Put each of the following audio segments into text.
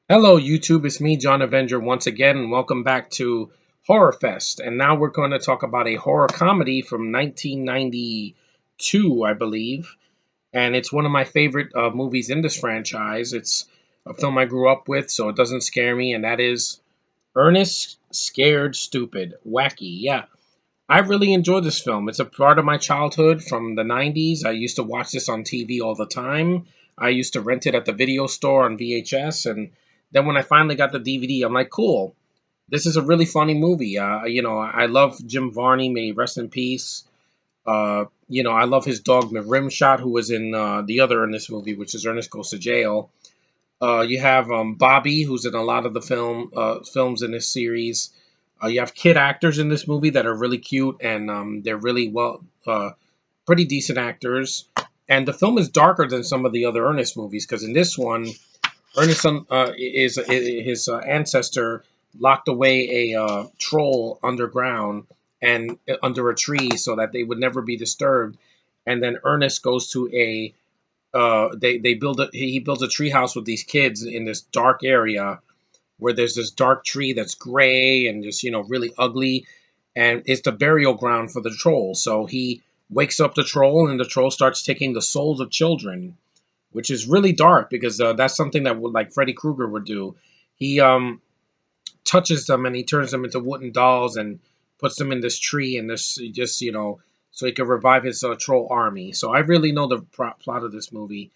Hello, YouTube. It's me, John Avenger, once again, and welcome back to Horrorfest. And now we're going to talk about a horror comedy from 1992, I believe. And it's one of my favorite movies in this franchise. It's a film I grew up with, so it doesn't scare me, and that is Ernest Scared Stupid. Wacky. Yeah, I really enjoy this film. It's a part of my childhood from the 90s. I used to watch this on TV all the time. I used to rent it at the video store on VHS. And then when I finally got the DVD, I'm like, cool. This is a really funny movie. I love Jim Varney. May he rest in peace. I love his dog, Rimshot, who was in the other in this movie, which is Ernest Goes to Jail. You have Bobby, who's in a lot of the films in this series. You have kid actors in this movie that are really cute, and they're really pretty decent actors. And the film is darker than some of the other Ernest movies because in this one, Ernest is his ancestor locked away a troll underground and under a tree so that they would never be disturbed. And then Ernest goes to a they build a he builds a treehouse with these kids in this dark area where there's this dark tree that's gray and just really ugly, and it's the burial ground for the troll. So he wakes up the troll, and the troll starts taking the souls of children, which is really dark because that's something that would like Freddy Krueger would do. He touches them and he turns them into wooden dolls and puts them in this tree and this just so he can revive his troll army. So I really know the plot of this movie.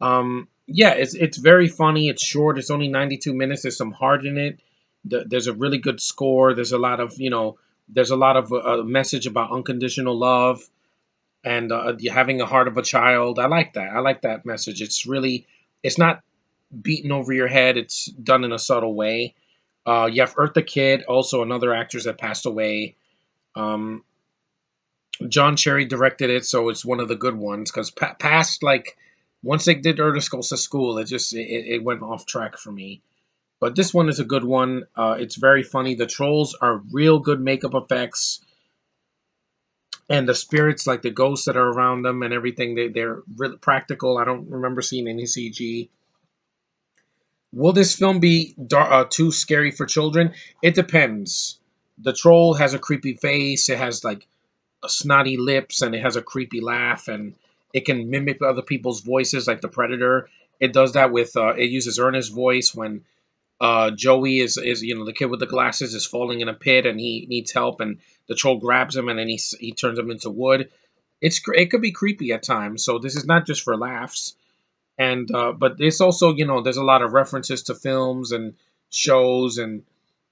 Yeah, it's very funny. It's short. It's only 92 minutes. There's some heart in it. There's a really good score. There's a lot of message about unconditional love and having a heart of a child. I like that. I like that message. It's not beaten over your head. It's done in a subtle way. You have Eartha Kitt, also another actress that passed away. Um, John Cherry directed it, so it's one of the good ones. Because past like once they did Ernest Goes to School, it went off track for me. But this one is a good one. It's very funny. The trolls are real good makeup effects, and the spirits, like the ghosts that are around them and everything, they're really practical. I don't remember seeing any CG. Will this film be too scary for children? It depends. The troll has a creepy face. It has like snotty lips and it has a creepy laugh, and it can mimic other people's voices like the Predator. It does that with it uses Ernest's voice when Joey is the kid with the glasses is falling in a pit and he needs help, and the troll grabs him and then he turns him into wood. It could be creepy at times, so this is not just for laughs. And but it's also there's a lot of references to films and shows, and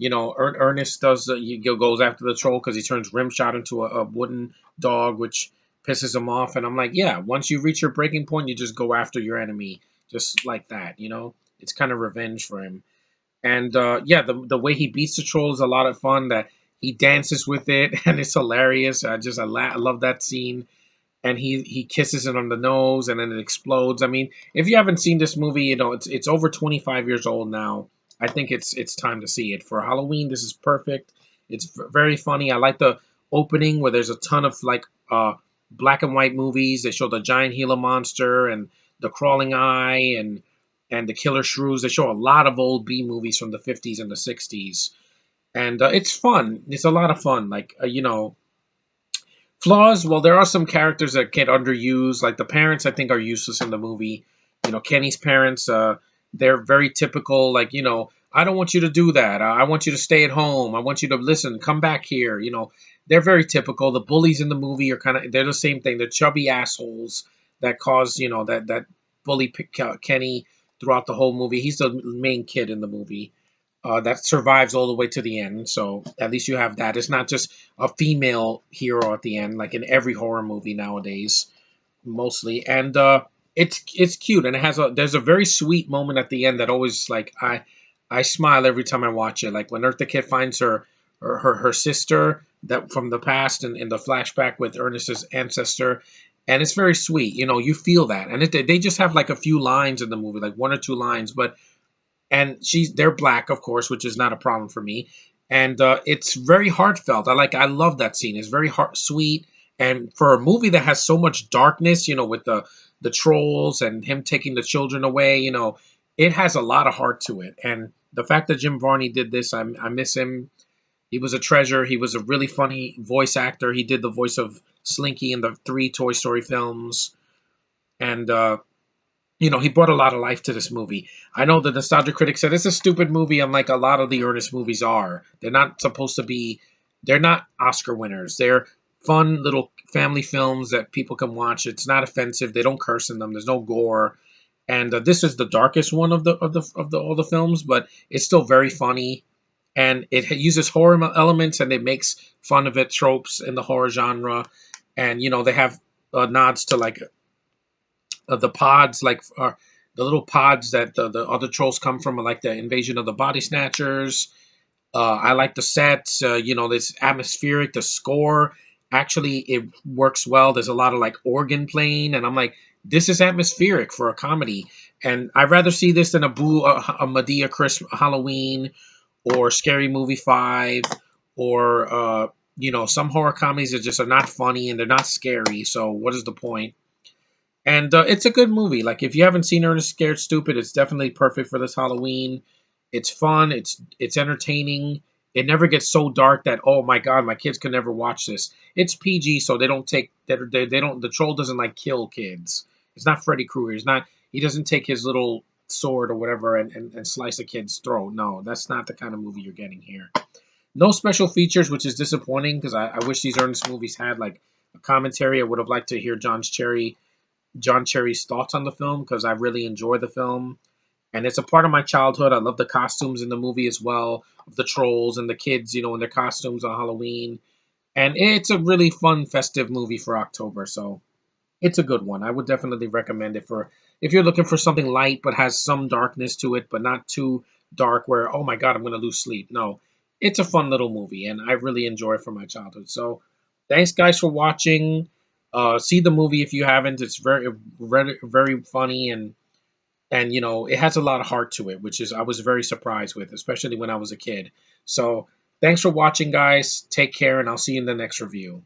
Ernest he goes after the troll because he turns Rimshot into a wooden dog, which pisses him off. And I'm like, yeah, once you reach your breaking point, you just go after your enemy, just like that. It's kind of revenge for him. And yeah, the way he beats the troll is a lot of fun. That he dances with it, and it's hilarious. I love that scene. And he kisses it on the nose, and then it explodes. I mean, if you haven't seen this movie, it's over 25 years old now. I think it's time to see it for Halloween. This is perfect. It's very funny. I like the opening where there's a ton of like black and white movies. They show the giant Gila monster and the crawling eye and the killer shrews. They show a lot of old B movies from the 50s and the 60s, and it's fun. It's a lot of fun. Like flaws. Well, there are some characters that get underused. Like the parents, I think, are useless in the movie. Kenny's parents, they're very typical. Like, I don't want you to do that. I want you to stay at home. I want you to listen. Come back here. They're very typical. The bullies in the movie are they're the same thing. They're chubby assholes that cause, that bully Kenny throughout the whole movie. He's the main kid in the movie that survives all the way to the end. So at least you have that. It's not just a female hero at the end, like in every horror movie nowadays, mostly. And it's cute, and there's a very sweet moment at the end that always like I smile every time I watch it. Like when Eartha Kitt finds her sister that from the past and in the flashback with Ernest's ancestor. And it's very sweet, you feel that, and they just have like a few lines in the movie, like one or two lines, but and they're black, of course, which is not a problem for me. And it's very heartfelt. I love that scene. It's very sweet, and for a movie that has so much darkness, with the trolls and him taking the children away, it has a lot of heart to it. And the fact that Jim Varney did this, I miss him. He was a treasure. He was a really funny voice actor. He did the voice of Slinky in the three Toy Story films. And he brought a lot of life to this movie. I know the nostalgia critic said it's a stupid movie, unlike a lot of the Ernest movies are. They're not supposed to be. They're not Oscar winners. They're fun little family films that people can watch. It's not offensive. They don't curse in them. There's no gore. And this is the darkest one of the all the films, but it's still very funny. And it uses horror elements, and it makes fun of it tropes in the horror genre. And they have nods to like the pods, like the little pods that the other trolls come from, like the invasion of the body snatchers. I like the sets. This atmospheric. The score actually it works well. There's a lot of like organ playing, and I'm like, this is atmospheric for a comedy. And I'd rather see this than a Medea Christmas Halloween or Scary Movie 5 or some horror comedies that just are not funny and they're not scary. So what is the point? And it's a good movie. Like if you haven't seen Ernest Scared Stupid, it's definitely perfect for this Halloween. It's fun. It's entertaining. It never gets so dark that oh my god, my kids can never watch this. It's PG, so they don't take that. They don't. The troll doesn't like kill kids. It's not Freddy Krueger. He's not. He doesn't take his little sword or whatever and slice a kid's throat. No, that's not the kind of movie you're getting here. No special features, which is disappointing because I wish these Ernest movies had like a commentary. I would have liked to hear John Cherry's thoughts on the film because I really enjoy the film. And it's a part of my childhood. I love the costumes in the movie as well, of the trolls and the kids, in their costumes on Halloween. And it's a really fun, festive movie for October. So it's a good one. I would definitely recommend it for if you're looking for something light but has some darkness to it, but not too dark where, oh my God, I'm going to lose sleep. No, it's a fun little movie, and I really enjoy it from my childhood. So thanks, guys, for watching. See the movie if you haven't. It's very, very funny, and it has a lot of heart to it, which is I was very surprised with, especially when I was a kid. So thanks for watching, guys. Take care, and I'll see you in the next review.